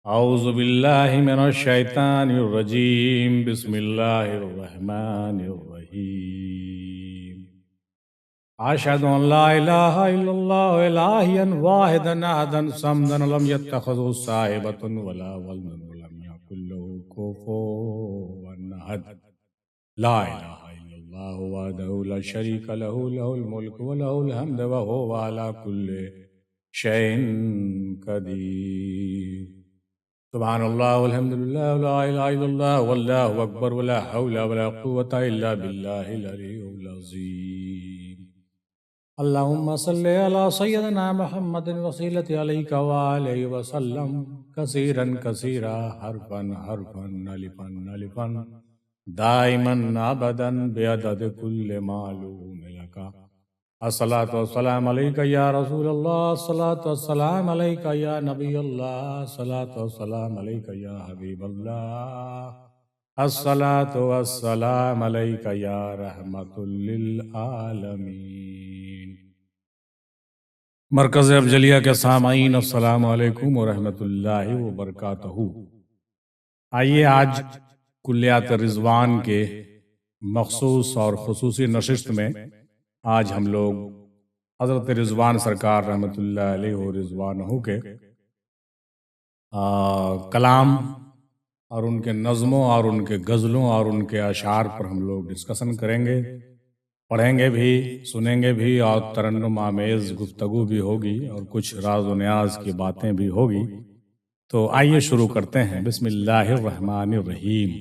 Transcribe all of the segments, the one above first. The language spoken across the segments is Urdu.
اعوذ باللہ من الشیطان الرجیم بسم اللہ الرحمن الرحیم اشہد ان لا الہ الا اللہ الہا واحدا احدا صمدا لم يتخذ صاحبۃ ولا ولدا ولم یکن له کفوا احد لا الہ الا اللہ وحدہ لا شریک له له الملک وله الحمد وهو على كل شیء قدیر سبحان اللہ والحمد للہ ولا الہ الا اللہ واللہ اکبر ولا حول ولا قوة الا باللہ العلی العظیم اللہم صلی علی سیدنا محمد وسیلۃ علیک وآلہ وسلم کثیرا کثیرا حرفا حرفا الفا الفا دائما ابدا بعدد کل معلوم لک الصلاۃ والسلام علیک یا رسول اللہ الصلاۃ والسلام علیک یا نبی اللہ الصلاۃ والسلام علیک یا حبیب اللہ الصلاۃ والسلام علیک یا رحمت للعالمین۔ مرکز افضلیہ کے سامعین السلام علیکم ورحمۃ اللہ وبرکاتہ۔ آئیے آج کلیات رضوان کے مخصوص اور خصوصی نشست میں آج ہم لوگ حضرت رضوان سرکار رحمۃ اللہ علیہ و رضوانہ کے کلام اور ان کے نظموں اور ان کے غزلوں اور ان کے اشعار پر ہم لوگ ڈسکشن کریں گے، پڑھیں گے بھی، سنیں گے بھی، اور ترنم آمیز گفتگو بھی ہوگی اور کچھ راز و نیاز کی باتیں بھی ہوگی۔ تو آئیے شروع کرتے ہیں۔ بسم اللہ الرحمن الرحیم۔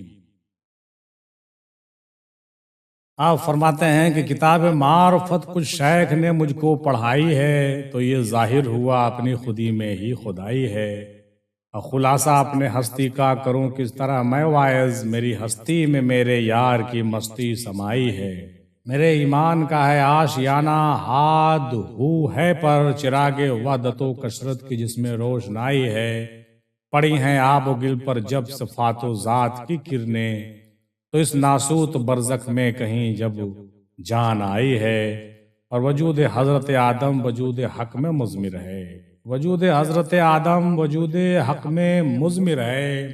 آپ فرماتے ہیں کہ کتاب معرفت کچھ شیخ نے مجھ کو پڑھائی ہے، تو یہ ظاہر ہوا اپنی خودی میں ہی خدائی ہے۔ اور خلاصہ اپنے ہستی کا کروں کس طرح میں واعظ، میری ہستی میں میرے یار کی مستی سمائی ہے۔ میرے ایمان کا ہے آشیانہ ہاد ہو ہے پر چراغ وحدت و کثرت کی جس میں روشنائی ہے۔ پڑی ہیں آب و گل پر جب صفات و ذات کی کرنیں، تو اس ناسوت برزخ میں کہیں جب جان آئی ہے۔ اور وجود حضرت آدم وجود حق میں مضمر ہے، وجود حضرت آدم وجود حق میں مضمر ہے۔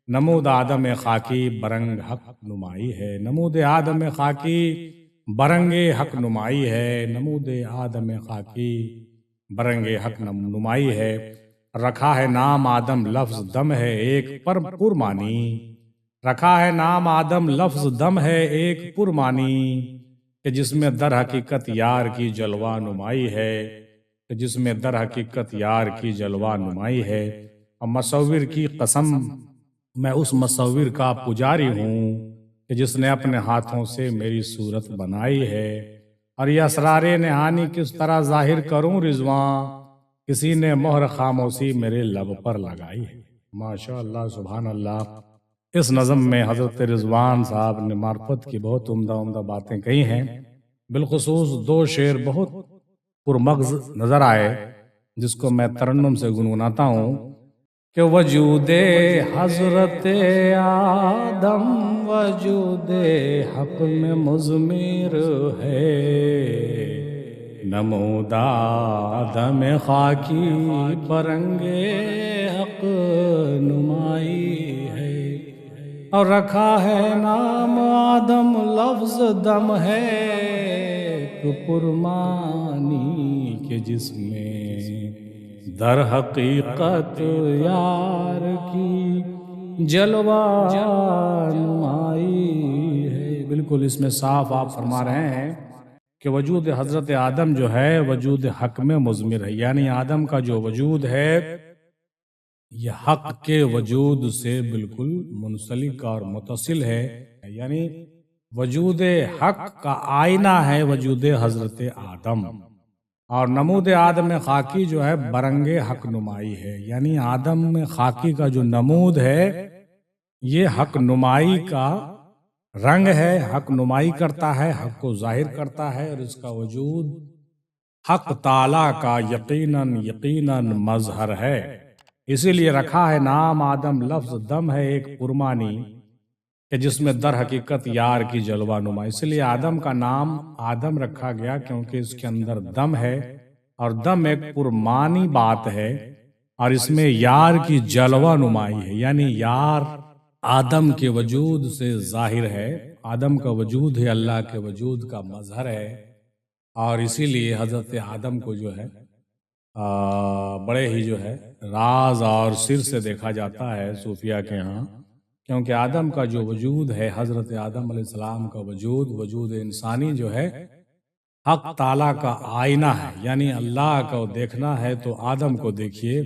نمود آدم خاکی برنگ حق نمائی ہے، نمود آدم خاکی برنگ حق نمائی ہے، نمود آدم خاکی برنگ حق نمائی ہے۔ رکھا ہے نام آدم لفظ دم ہے ایک پر پرمانی، رکھا ہے نام آدم لفظ دم ہے ایک پرمانی، کہ جس میں در حقیقت یار کی جلوہ نمائی ہے، کہ جس میں در حقیقت یار کی جلوہ نمائی ہے۔ اور مصور کی قسم میں اس مصور کا پجاری ہوں، کہ جس نے اپنے ہاتھوں سے میری صورت بنائی ہے۔ اور یہ اسرار نہانی کس طرح ظاہر کروں رضوان، کسی نے مہر خاموشی میرے لب پر لگائی ہے۔ ماشاء اللہ سبحان اللہ۔ اس نظم میں حضرت رضوان صاحب نے معرفت کی بہت عمدہ عمدہ باتیں کہی ہیں۔ بالخصوص دو شعر بہت پرمغز نظر آئے، جس کو میں ترنم سے گنگناتا ہوں کہ وجود حضرت آدم وجود حق میں مضمر ہے، نمود آدم خاکی برنگ حق نمائی ہے۔ اور رکھا ہے نام آدم لفظ دم ہے پرمانی، کہ جس میں در حقیقت یار کی جلوہ نمائی ہے۔ بالکل اس میں صاف آپ فرما رہے ہیں کہ وجود حضرت آدم جو ہے وجود حق میں مضمر ہے، یعنی آدم کا جو وجود ہے یہ حق کے وجود سے بالکل منسلک اور متصل ہے، یعنی وجود حق کا آئینہ ہے وجود حضرت آدم۔ اور نمود آدم خاکی جو ہے برنگ حق نمائی ہے، یعنی آدم خاکی کا جو نمود ہے یہ حق نمائی کا رنگ ہے، حق نمائی کرتا ہے، حق کو ظاہر کرتا ہے، اور اس کا وجود حق تعالیٰ کا یقیناً یقیناً مظہر ہے۔ اسی لیے رکھا ہے نام آدم لفظ دم ہے ایک پرمانی، کہ جس میں در حقیقت یار کی جلوہ نما۔ اس لیے آدم کا نام آدم رکھا گیا کیونکہ اس کے اندر دم ہے، اور دم ایک پرمانی بات ہے، اور اس میں یار کی جلوہ نمائی ہے، یعنی یار آدم کے وجود سے ظاہر ہے، آدم کا وجود ہے اللہ کے وجود کا مظہر ہے، اور اسی لیے حضرت آدم کو جو ہے بڑے ہی جو ہے راز اور سر سے دیکھا جاتا ہے صوفیہ کے ہاں، کیونکہ آدم کا جو وجود ہے، حضرت آدم علیہ السلام کا وجود انسانی جو ہے حق تعالیٰ کا آئینہ ہے، یعنی اللہ کو دیکھنا ہے تو آدم کو دیکھیے،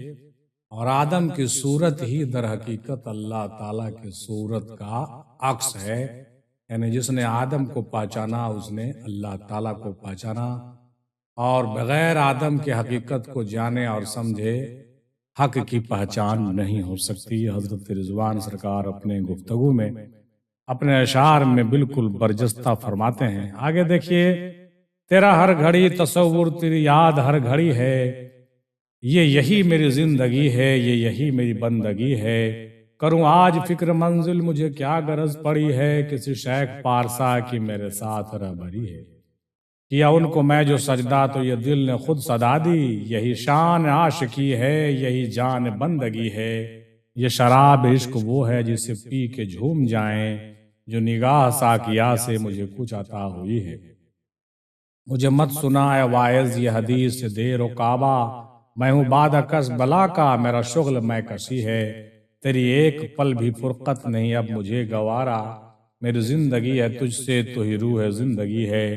اور آدم کی صورت ہی در حقیقت اللہ تعالیٰ کی صورت کا عکس ہے، یعنی جس نے آدم کو پہچانا اس نے اللہ تعالیٰ کو پہچانا، اور بغیر آدم کی حقیقت کو جانے اور سمجھے حق کی پہچان نہیں ہو سکتی۔ حضرت رضوان سرکار اپنے گفتگو میں اپنے اشعار میں بالکل برجستہ فرماتے ہیں۔ آگے دیکھیے، تیرا ہر گھڑی تصور، تیری یاد ہر گھڑی ہے، یہی میری زندگی ہے، یہی میری بندگی ہے، کروں آج فکر منزل، مجھے کیا غرض پڑی ہے، کسی شیخ پارسا کی میرے ساتھ رہبری ہے، کیا ان کو میں جو سجدہ تو یہ دل نے خود صدا دی، یہی شان عاشقی ہے، یہی جان بندگی ہے، یہ شراب عشق وہ ہے جسے پی کے جھوم جائیں، جو نگاہ ساقیہ سے مجھے کچھ عطا ہوئی ہے، مجھے مت سنا اے واعظ یہ حدیث سے دیر و کعبہ، میں ہوں بادہ کس بلا کا، میرا شغل میں کسی ہے، تیری ایک پل بھی فرقت نہیں اب مجھے گوارا، میری زندگی ہے تجھ سے تو ہی روح زندگی ہے،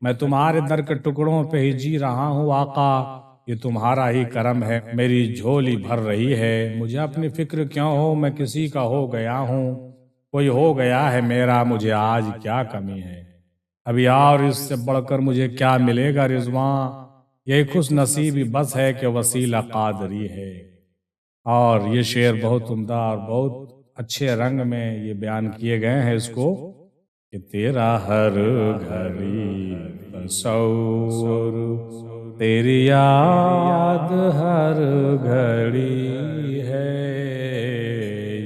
میں تمہارے در کے ٹکڑوں پہ ہی جی رہا ہوں آقا، یہ تمہارا ہی کرم ہے، میری جھولی بھر رہی ہے، مجھے اپنی فکر کیوں ہو، میں کسی کا ہو گیا ہوں، کوئی ہو گیا ہے میرا، مجھے آج کیا کمی ہے، ابھی اور اس سے بڑھ کر مجھے کیا ملے گا رضوان، یہی خوش نصیبی بس ہے کہ وسیلہ قادری ہے۔ اور یہ شعر بہت عمدہ اور بہت اچھے رنگ میں یہ بیان کیے گئے ہیں اس کو، کہ تیرا ہر گھڑی تصور، تیری یاد ہر گھڑی ہے،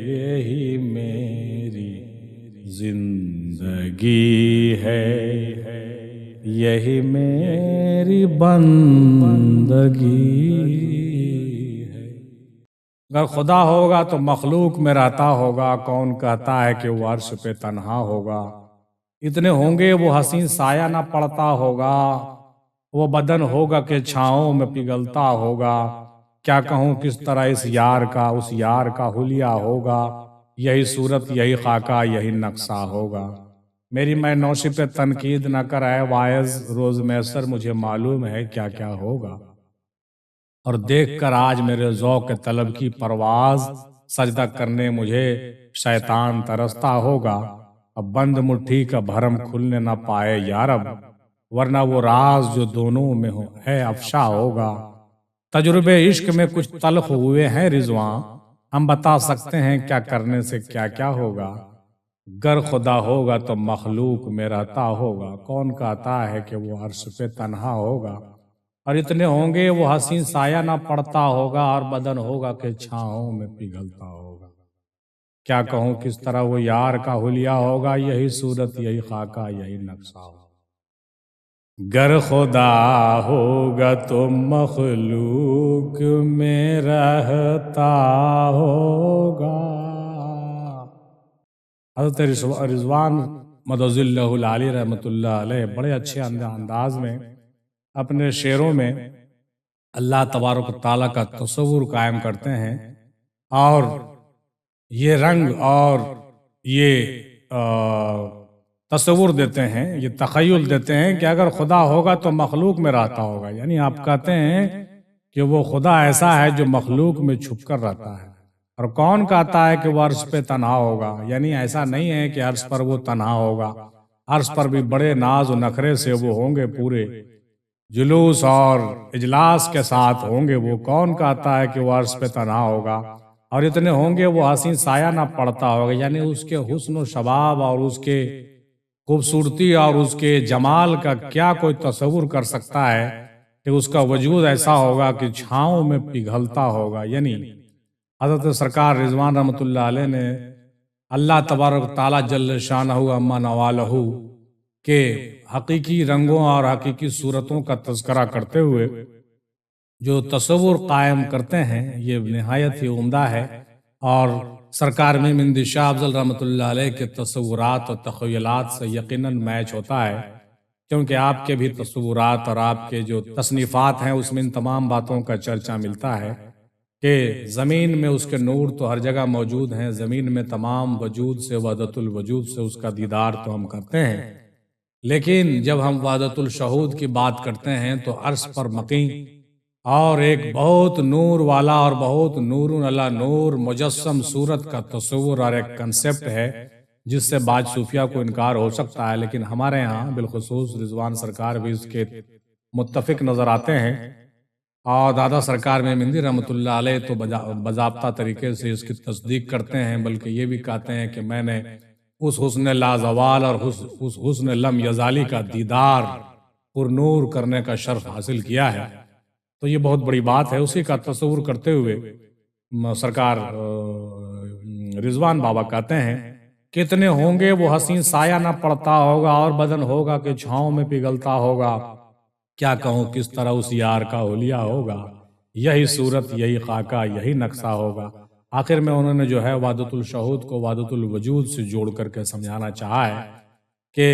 یہی میری زندگی ہے، یہی میری بندگی ہے۔ اگر خدا ہوگا تو مخلوق میں رہتا ہوگا، کون کہتا ہے کہ وہ عرش پہ تنہا ہوگا، اتنے ہوں گے وہ حسین سایہ نہ پڑتا ہوگا، وہ بدن ہوگا کہ چھاؤں میں پگھلتا ہوگا، کیا کہوں کس طرح اس یار کا اس یار کا حلیہ ہوگا، یہی صورت یہی خاکہ یہی نقشہ ہوگا، میری میں نوشی پہ تنقید نہ کر اے واعظ، روز میسر مجھے معلوم ہے کیا کیا ہوگا، اور دیکھ کر آج میرے ذوق طلب کی پرواز، سجدہ کرنے مجھے شیطان ترستا ہوگا، اب بند مٹھی کا بھرم کھلنے نہ پائے یارب، ورنہ وہ راز جو دونوں میں ہے افشا ہوگا، تجربے عشق میں کچھ تلخ ہوئے ہیں رضوان، ہم بتا سکتے ہیں کیا کرنے سے کیا کیا ہوگا، گر خدا ہوگا تو مخلوق میں رہتا ہوگا، کون کہتا ہے کہ وہ عرش پہ تنہا ہوگا، اور اتنے ہوں گے وہ حسین سایہ نہ پڑتا ہوگا، اور بدن ہوگا کہ چھاؤں میں پگھلتا ہوگا، کیا کہوں کس طرح وہ یار کا حلیہ ہوگا، یہی صورت یہی خاکہ یہی نقشہ ہوگا، گر خدا ہوگا تو مخلوق میں رہتا ہوگا۔ حضرت رضوان مدظلہ العالی رحمۃ اللہ علیہ بڑے اچھے انداز میں اپنے شعروں میں اللہ تبارک و تعالیٰ کا تصور قائم کرتے ہیں، اور یہ رنگ اور یہ تصور دیتے ہیں، یہ تخیل دیتے ہیں کہ اگر خدا ہوگا تو مخلوق میں رہتا ہوگا، یعنی آپ کہتے ہیں کہ وہ خدا ایسا ہے جو مخلوق میں چھپ کر رہتا ہے، اور کون کہتا ہے کہ وہ عرش پہ تنہا ہوگا، یعنی ایسا نہیں ہے کہ عرش پر وہ تنہا ہوگا، عرش پر بھی بڑے ناز و نخرے سے وہ ہوں گے، پورے جلوس اور اجلاس کے ساتھ ہوں گے، وہ کون کہتا ہے کہ وہ عرش پہ تنہا ہوگا، اور اتنے ہوں گے وہ حسین سایہ نہ پڑتا ہوگا، یعنی اس کے حسن و شباب اور اس کے خوبصورتی اور اس کے جمال کا کیا کوئی تصور کر سکتا ہے کہ اس کا وجود ایسا ہوگا کہ چھاؤں میں پگھلتا ہوگا، یعنی حضرت سرکار رضوان رحمۃ اللہ علیہ نے اللہ تبارک تعالیٰ جل شانہ عما نوالہ کے حقیقی رنگوں اور حقیقی صورتوں کا تذکرہ کرتے ہوئے جو تصور قائم کرتے ہیں یہ نہایت ہی عمدہ ہے، اور سرکار میں مہندی شاہ افضل رحمۃ اللہ علیہ کے تصورات اور تخیلات سے یقیناً میچ ہوتا ہے، کیونکہ آپ کے بھی تصورات اور آپ کے جو تصنیفات ہیں اس میں ان تمام باتوں کا چرچا ملتا ہے کہ زمین میں اس کے نور تو ہر جگہ موجود ہیں، زمین میں تمام وجود سے وحدت الوجود سے اس کا دیدار تو ہم کرتے ہیں، لیکن جب ہم وحدت الشہود کی بات کرتے ہیں تو عرش پر مقیم اور ایک بہت نور والا اور بہت نور علی نور مجسم صورت کا تصور اور ایک کنسپٹ ہے جس سے بعض صوفیہ کو انکار ہو سکتا ہے، لیکن ہمارے ہاں بالخصوص رضوان سرکار بھی اس کے متفق نظر آتے ہیں، اور دادا سرکار میں مہندی رحمۃ اللہ علیہ تو باضابطہ طریقے سے اس کی تصدیق کرتے ہیں، بلکہ یہ بھی کہتے ہیں کہ میں نے اس حسن لازوال اور اس حسن لم یزالی کا دیدار پر نور کرنے کا شرف حاصل کیا ہے۔ تو یہ بہت بڑی بات ہے، اسی کا تصور کرتے ہوئے سرکار رضوان بابا کہتے ہیں کتنے ہوں گے وہ حسین سایہ نہ پڑتا ہوگا اور بدن ہوگا کہ چھاؤں میں پگھلتا ہوگا، کیا کہوں کس طرح اس یار کا حلیہ ہوگا، یہی صورت یہی خاکہ یہی نقشہ ہوگا۔ آخر میں انہوں نے جو ہے وحدت الشہود کو وحدت الوجود سے جوڑ کر کے سمجھانا چاہا ہے کہ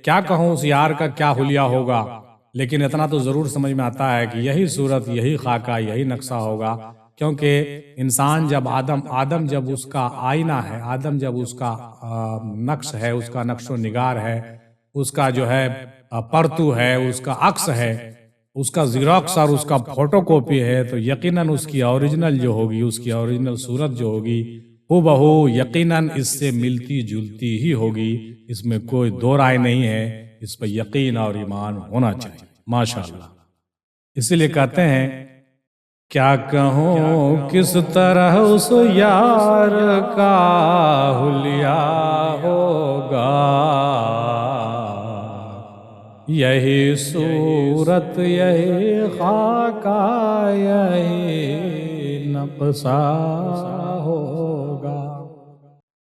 کیا کہوں اس یار کا کیا حلیہ ہوگا، لیکن اتنا تو ضرور سمجھ میں آتا ہے کہ یہی صورت یہی خاکہ یہی نقشہ ہوگا، کیونکہ انسان جب آدم جب اس کا آئینہ ہے، آدم جب اس کا نقش ہے، اس کا نقش و نگار ہے، اس کا جو ہے پرتو ہے، اس کا عکس ہے، اس کا زیروکس اور اس کا فوٹو کاپی ہے، تو یقیناً اس کی اوریجنل جو ہوگی، اس کی اوریجنل صورت جو ہوگی ہو بہو یقیناً اس سے ملتی جلتی ہی ہوگی، اس میں کوئی دو رائے نہیں ہے، اس پہ یقین اور ایمان ہونا چاہیے۔ ماشاءاللہ، اسی لیے کہتے ہیں کیا کہوں کس طرح اس یار کا حلیہ ہوگا، یہی صورت یہی خاکہ یہی نقشہ ہوگا۔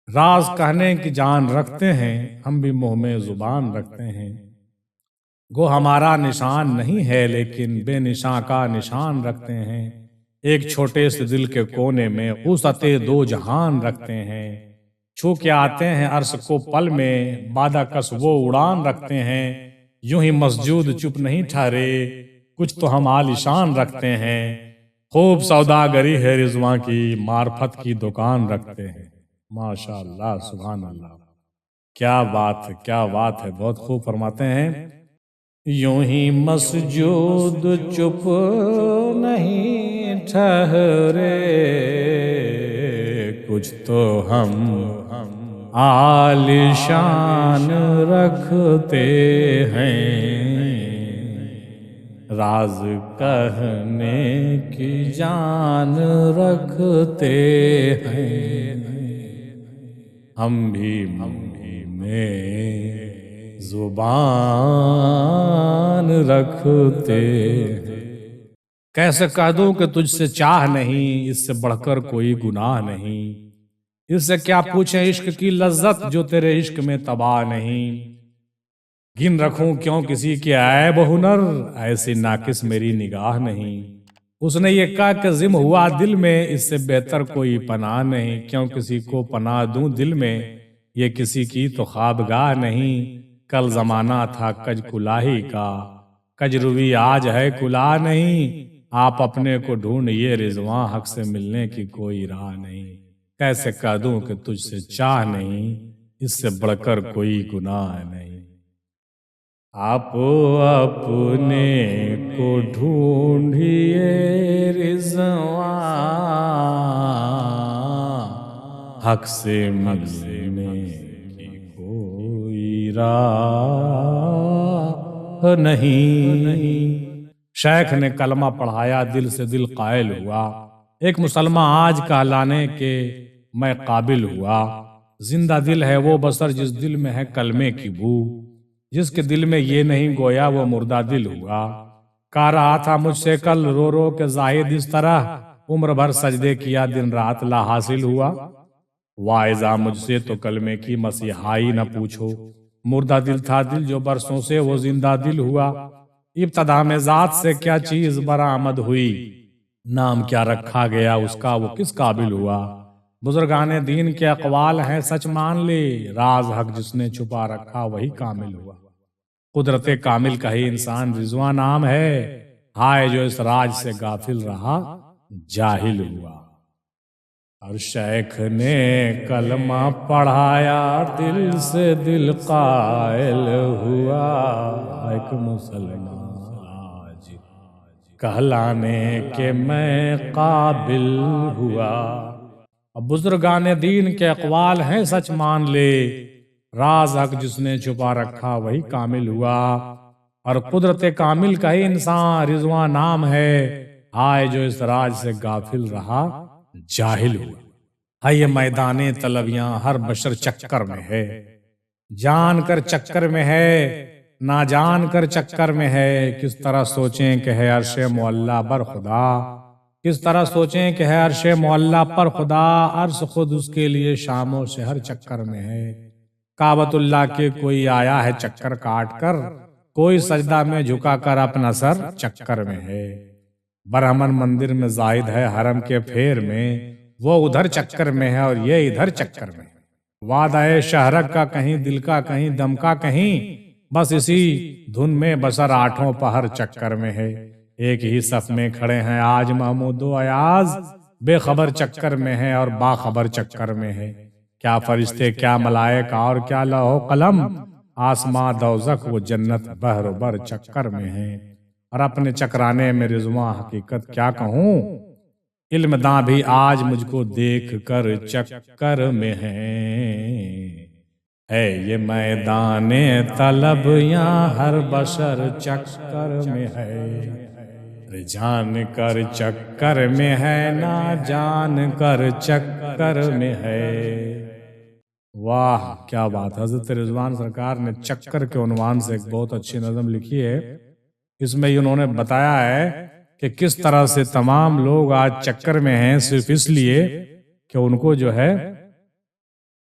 راز کہنے کی جان رکھتے ہیں ہم بھی منہ میں زبان رکھتے ہیں، گو ہمارا نشان نہیں ہے لیکن بے نشان کا نشان رکھتے ہیں، ایک چھوٹے سے دل کے کونے میں وسعت دو جہان رکھتے ہیں، چھو کے آتے ہیں عرش کو پل میں بادہ کس وہ اڑان رکھتے ہیں، یوں ہی مسجود چپ نہیں ٹھہرے کچھ تو ہم عالیشان رکھتے ہیں، خوب سوداگری ہے رضواں کی معرفت کی دکان رکھتے ہیں۔ ماشاءاللہ، سبحان اللہ، کیا بات ہے، کیا بات ہے، بہت خوب فرماتے ہیں یوں ہی مسجود چپ نہیں ٹھہرے کچھ تو ہم عالیشان رکھتے ہیں، راز کہنے کی جان رکھتے ہیں، ہم بھی میں زبان رکھتے ہیں۔ کیسے کہہ دوں کہ تجھ سے چاہ نہیں، اس سے بڑھ کر کوئی گناہ نہیں، اس سے کیا پوچھیں عشق کی لذت جو تیرے عشق میں تباہ نہیں، گن رکھوں کیوں کسی کے عیب ہنر ایسی ناقص میری نگاہ نہیں، اس نے یہ کہا کہ ذم ہوا دل میں اس سے بہتر کوئی پناہ نہیں، کیوں کسی کو پناہ دوں دل میں یہ کسی کی تو خوابگاہ نہیں، کل زمانہ تھا کج کلاہی کا کج روی آج ہے کلاہ نہیں، آپ اپنے کو ڈھونڈیے رضواں حق سے ملنے کی کوئی راہ نہیں، کیسے کہہ دوں کہ تجھ سے چاہ نہیں، اس سے بڑھ کر کوئی گناہ نہیں، آپ اپنے کو ڈھونڈیے رضواں حق سے ملنے کی کوئی راہ نہیں۔ شیخ نے کلمہ پڑھایا، دل سے دل قائل ہوا، ایک مسلمان آج کہلانے کے میں قابل ہوا، زندہ دل ہے وہ بسر جس دل میں ہے کلمے کی بو، جس کے دل میں یہ نہیں گویا وہ مردہ دل ہوا، کہہ رہا تھا مجھ سے کل رو رو کے زاہد اس طرح، عمر بھر سجدے کیا دن رات لا حاصل ہوا، واعظہ مجھ سے تو کلمے کی مسیحائی نہ پوچھو، مردہ دل تھا دل جو برسوں سے وہ زندہ دل ہوا، ابتدا میں ذات سے کیا چیز برآمد ہوئی، نام کیا رکھا گیا اس کا وہ کس قابل ہوا۔ بزرگان دین کے اقوال ہیں سچ مان لے، راز حق جس نے چھپا رکھا وہی کامل ہوا۔ قدرت کامل کا ہی انسان رضواں نام ہے، ہائے جو اس راج سے غافل رہا جاہل ہوا۔ اور شیخ نے کلمہ پڑھایا دل سے دل قائل ہوا، ایک مسلمان آج کہلانے کے میں قابل ہوا۔ اب بزرگان دین کے اقوال ہیں سچ مان لے، راز حق جس نے چھپا رکھا وہی کامل ہوا۔ اور قدرت کامل کا ہی انسان رضواں نام ہے، ہائے جو اس راج سے غافل رہا جاہل ہوا۔ ہے یہ میدان طلبیاں ہر بشر چکر میں ہے، جان کر چکر میں ہے نہ جان کر چکر میں ہے۔ کس طرح سوچیں کہ ہے عرش معلیٰ بر خدا، کس طرح سوچیں کہ ہے عرش معلیٰ پر خدا، عرش خود اس کے لیے شام و شہر چکر میں ہے۔ کعبۃ اللہ کے کوئی آیا ہے چکر کاٹ کر، کوئی سجدہ میں جھکا کر اپنا سر چکر میں ہے۔ برہمن مندر میں زائد ہے حرم کے پھیر میں، وہ ادھر چکر میں ہے اور یہ ادھر چکر میں ہے۔ وعدہ شہرک کا کہیں دل کا کہیں دم کا کہیں، بس اسی دھن میں بسر آٹھوں پہر چکر میں ہے۔ ایک ہی صف میں کھڑے ہیں آج محمود و ایاز، بے خبر چکر میں ہے اور باخبر چکر میں ہے۔ کیا فرشتے کیا ملائک اور کیا لوح و قلم، آسماں دوزخ وہ جنت بحر و بر چکر میں ہے۔ اور اپنے چکرانے میں رضواں حقیقت کیا کہوں، علم داں بھی آج مجھ کو دیکھ کر چکر میں ہے یہ میدان طلب یہاں ہر بشر چکر میں ہے۔ جان کر چکر میں ہے نہ جان کر چکر میں ہے۔ واہ کیا بات، حضرت رضوان سرکار نے چکر کے عنوان سے ایک بہت اچھی نظم لکھی ہے۔ اس میں انہوں نے بتایا ہے کہ کس طرح سے تمام لوگ آج چکر میں ہیں، صرف اس لیے کہ ان کو جو ہے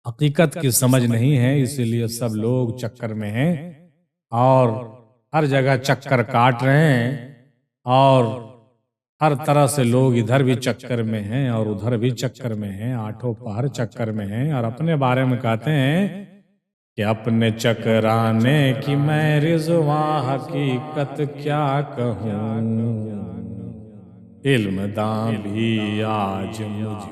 حقیقت کی سمجھ نہیں ہے، اسی لیے سب لوگ چکر میں ہیں اور ہر جگہ چکر کاٹ رہے ہیں، اور ہر طرح سے لوگ ادھر بھی چکر میں ہیں اور ادھر بھی چکر میں ہیں، آٹھوں پہر چکر میں ہیں۔ اور اپنے بارے میں کہتے ہیں کہ اپنے چکرانے کی میں رضواں حقیقت کیا کہوں، علم داں بھی آج مجھ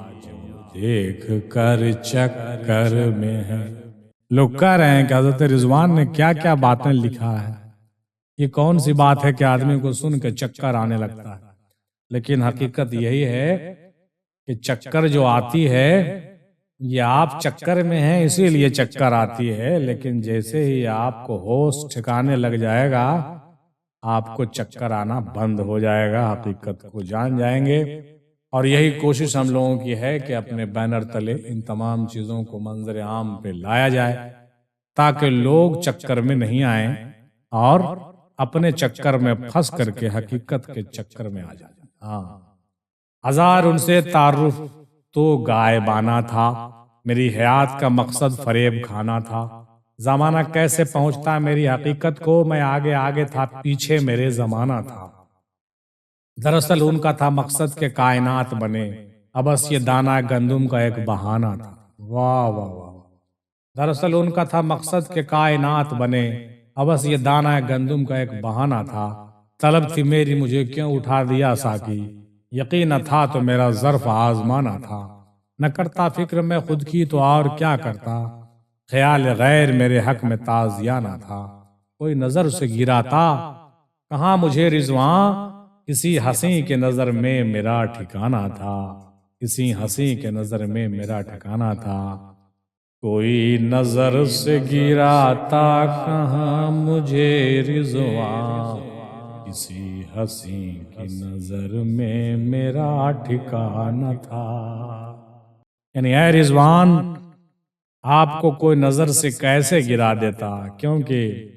دیکھ کر چکر میں ہے۔ لوگ کہہ رہے ہیں کہ حضرت رضوان نے کیا کیا باتیں لکھا ہے، یہ کون سی بات ہے کہ آدمی کو سن کے چکر آنے لگتا ہے۔ لیکن حقیقت یہی ہے کہ چکر جو آتی ہے یہ آپ چکر میں ہیں اسی لیے چکر آتی ہے، لیکن جیسے ہی آپ کو ہوش ٹھکانے لگ جائے گا آپ کو چکر آنا بند ہو جائے گا، حقیقت کو جان جائیں گے۔ اور یہی کوشش ہم لوگوں کی ہے کہ اپنے بینر تلے ان تمام چیزوں کو منظر عام پہ لایا جائے تاکہ لوگ چکر میں نہیں آئیں اور اپنے چکر میں پھنس کر کے حقیقت کے چکر میں آ جائیں۔ ہاں، ہزار ان سے تعارف تو غائبانہ تھا، میری حیات کا مقصد فریب کھانا تھا۔ زمانہ کیسے پہنچتا میری حقیقت کو، میں آگے آگے تھا پیچھے میرے زمانہ تھا۔ دراصل ان کا تھا مقصد کے کائنات بنے، اب بس یہ دانہ گندم کا ایک بہانہ تھا۔ واہ واہ واہ، دراصل ان کا تھا مقصد کے کائنات بنے، اب بس یہ دانہ گندم کا ایک بہانہ تھا۔ طلب تھی میری مجھے کیوں اٹھا دیا ساقی، یقین تھا تو میرا ظرف آزمانا تھا۔ نہ کرتا فکر میں خود کی تو اور کیا کرتا، خیال غیر میرے حق میں تازیانہ تھا۔ کوئی نظر سے گرا تھا کہاں مجھے رضواں، کسی ہنسی کے نظر میں میرا ٹھکانہ تھا، کسی ہنسی کے نظر میں میرا ٹھکانہ تھا۔ کوئی نظر سے گرا تھا کہاں مجھے رضواں، کسی ہنسی کی نظر میں میرا ٹھکانہ تھا۔ یعنی اے رضوان، آپ کو کوئی نظر سے کیسے گرا دیتا، کیونکہ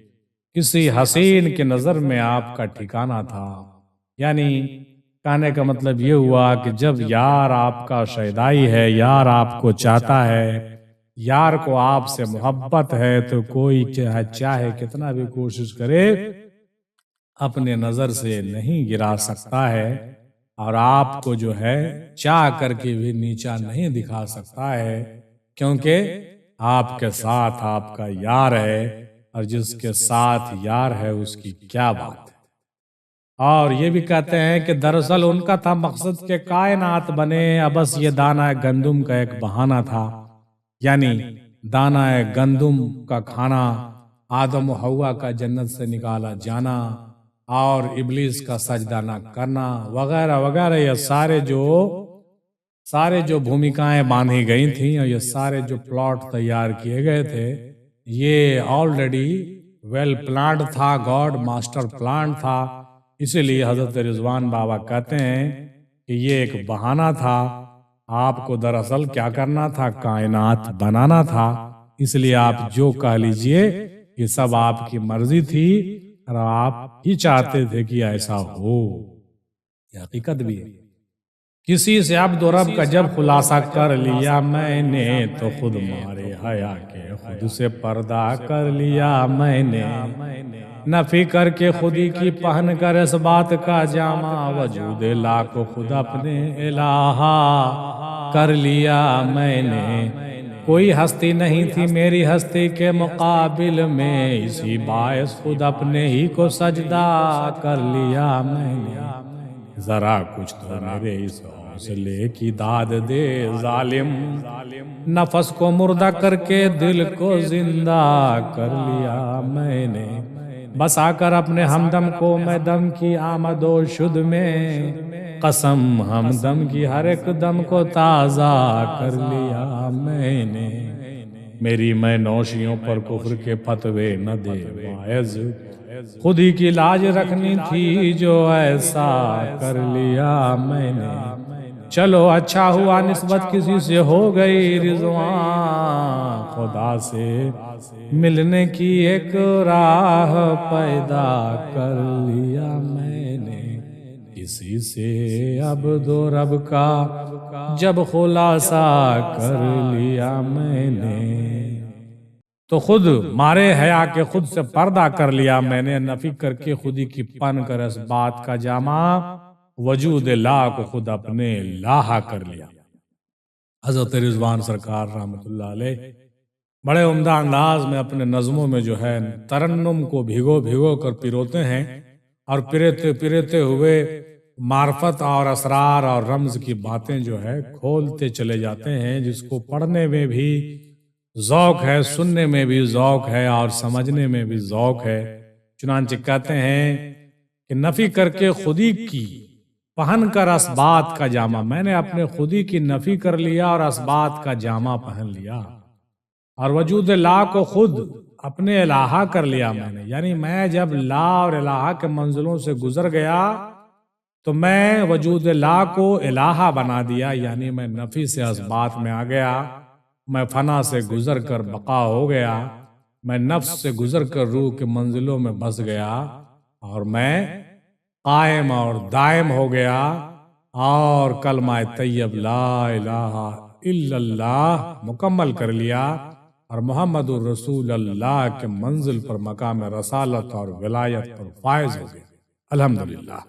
کسی حسین کی نظر میں آپ کا ٹھکانہ تھا۔ یعنی کہنے کا مطلب یہ ہوا کہ جب یار آپ کا شیدائی ہے، یار آپ کو چاہتا ہے، یار کو آپ سے محبت ہے، تو کوئی چاہے کتنا بھی کوشش کرے اپنے نظر سے نہیں گرا سکتا ہے اور آپ کو جو ہے چاہ کر کے بھی نیچا نہیں دکھا سکتا ہے، کیونکہ آپ کے ساتھ آپ کا یار ہے، اور جس کے ساتھ یار ہے اس کی کیا بات ہے۔ اور یہ بھی کہتے ہیں کہ دراصل ان کا تھا مقصد کہ کائنات بنے، ابس یہ دانہ گندم کا ایک بہانہ تھا، یعنی دانہ گندم کا کھانا، آدم و حوا کا جنت سے نکالا جانا اور ابلیس کا سجدہ نہ کرنا وغیرہ وغیرہ، یہ سارے جو بھومکائیں باندھی گئی تھیں اور یہ سارے جو پلاٹ تیار کیے گئے تھے، یہ آلریڈی ویل پلانڈ تھا، گاڈ ماسٹر پلان تھا۔ اسی لیے حضرت رضوان بابا کہتے ہیں کہ یہ ایک بہانہ تھا، آپ کو دراصل کیا کرنا تھا؟ کائنات بنانا تھا۔ اس لیے آپ جو کہہ لیجئے یہ سب آپ کی مرضی تھی اور آپ ہی چاہتے تھے کہ ایسا ہو، یہ حقیقت بھی ہے۔ کسی سے عبد و رب کا جب خلاصہ کر لیا میں نے، تو خود مارے حیا کے خود سے پردہ کر لیا میں نے، نفی کر کے خودی کی پہن کر اس بات کا جامہ، وجود لا کو خود اپنے الہا کر لیا میں نے۔ کوئی ہستی نہیں تھی میری ہستی کے مقابل میں، اسی باعث خود اپنے ہی کو سجدہ کر لیا میں نے۔ ذرا کچھ تو میرے اس حوصلے کی داد دے ظالم، نفس کو مردہ کر کے دل کو زندہ کر لیا میں نے۔ بس آ کر اپنے ہمدم کو میں دم کی آمد و شد میں، قسم ہمدم کی ہر ایک دم کو تازہ کر لیا میں نے۔ میری میں نوشیوں پر کفر کے فتوے نہ دے واعظ، خود ہی کی لاج رکھنی تھی جو ایسا کر لیا میں نے۔ چلو اچھا ہوا نسبت کسی سے ہو گئی رضوان، خدا سے ملنے کی ایک راہ پیدا کر لیا میں نے۔ کسی سے عبد و رب کا جب خلاصہ کر لیا میں نے، تو خود مارے حیا کے خود سے پردہ کر لیا میں نے، نفی کر کے خودی کی پن کر اس بات کا جامہ، وجود لا کو خود اپنے لاحا کر لیا۔ حضرت رضوان سرکار رحمت اللہ علیہ بڑے عمدہ انداز میں اپنے نظموں میں جو ہے ترنم کو بھگو بھگو کر پیروتے ہیں، اور پیرتے ہوئے معرفت اور اسرار اور رمز کی باتیں جو ہے کھولتے چلے جاتے ہیں، جس کو پڑھنے میں بھی ذوق ہے، سننے میں بھی ذوق ہے اور سمجھنے میں بھی ذوق ہے۔ چنانچہ کہتے ہیں کہ نفی کر کے خودی کی پہن کر اسبات کا جامہ، میں نے اپنے خودی کی نفی کر لیا اور اسبات کا جامہ پہن لیا، اور وجود لا کو خود اپنے الہا کر لیا میں نے۔ یعنی میں جب لا اور الہا کے منزلوں سے گزر گیا تو میں وجود لا کو الہا بنا دیا، یعنی میں نفی سے اسبات میں آ گیا، میں فنا سے گزر کر بقا ہو گیا، میں نفس سے گزر کر روح کے منزلوں میں بس گیا، اور میں قائم اور دائم ہو گیا، اور کلمہ طیب لا الہ الا اللہ مکمل کر لیا، اور محمد الرسول اللہ کے منزل پر مقام رسالت اور ولایت پر فائز ہو گیا۔ الحمدللہ۔